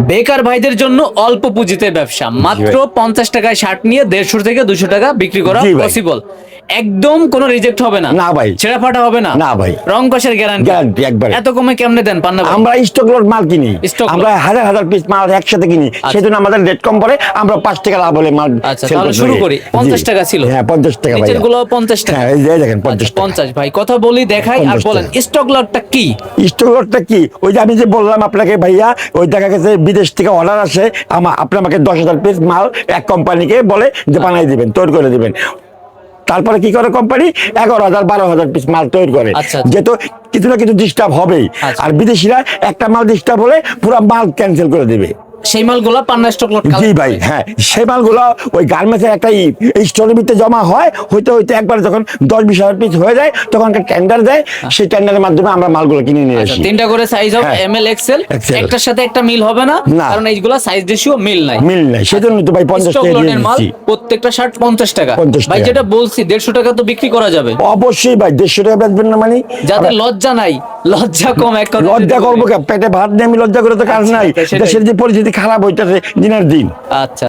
বেকার ভাইদের জন্য অল্প পুঁজিতে ব্যবসা, মাত্র 50 টাকায় শার্ট নিয়ে 150 থেকে 200 টাকা বিক্রি করা জি ভাই। পসিবল। একদম কোনো রিজেক্ট হবে না। না ভাই। ছেঁড়া ফাটা হবে না। না ভাই। রং কষের গ্যারান্টি। গ্যারান্টি একবারে। এত কমে কেমনে দেন পান্না ভাই? আমরা স্টক লট মাল কিনি, Stock আমরা হাজার হাজার পিস মাল একসাথে কিনি, সেজন্য আমাদের রেট কম পড়ে, আমরা 5 টাকা লাভ হলে মাল আচ্ছা, sell তাহলে করতে শুরু পারি। করি। জি। 50 টাকা ছিল। হ্যাঁ 50 টাকা ভাই। নিচের গুলো 50 টাকা। হ্যাঁ এই যে দেখেন 50 টাকা। 50 ভাই, কথা বলি দেখাই আর 50 বলেন টাকা। স্টক লটটা কি? স্টক লটটা কি? ওই যে আমি যে বললাম আপনাকে ভাইয়া, ওই দেখা গেছে বিদেশ থেকে অর্ডার আসে, আপনি আমাকে 10,000 পিস মাল এক কোম্পানিকে বলে যে বানাই দিবেন, তৈরি করে দিবেন। তারপরে কি করে কোম্পানি 11,000 12,000 পিস মাল তৈরি করে, আচ্ছা। যেহেতু কিছু না কিছু ডিস্টার্ব হবেই। আচ্ছা। আর বিদেশিরা একটা মাল ডিস্টার্ব হলে পুরো মাল ক্যান্সেল করে দিবে। সেই মালগুলো পান্না স্টক লট জি ভাই, হ্যাঁ সেই মালগুলো ওই গার্মেন্টসের একটা স্টোরের ভিতরে জমা হয়, হইতে হইতে একবার যখন 10-20 হাজার পিস হয়ে যায় তখন একটা টেন্ডার দেয়, সেই টেন্ডারের মাধ্যমে আমরা মালগুলো কিনে নিয়ে আসি। তিনটা করে সাইজ হবে, হ্যাঁ। ML Excel. XL একটার সাথে একটা মিল হবে না, না। কারণ এইগুলো সাইজ রেশিও মিল নাই। মিল নাই, সেজন্য তো ভাই 50 স্টক টাকা দিয়ে লটের মাল দিচ্ছি। প্রত্যেকটা শার্ট 50 টাকা। 50 ভাই টাকা। যেটা বলছি 150 টাকা তো বিক্রি করা যাবে। অবশ্যই ভাই 150 টাকা বেচবেন না মানে? যাদের লজ্জা নাই, লজ্জা কম এক কথা। লজ্জা করবো কে? পেটে ভাত নিয়ে আমি লজ্জা করে তো কাজ আচ্ছা, নাই। সেটাই। দেশের যে পরিস্থিতি খারাপ হইতেছে দিনের দিন। আচ্ছা।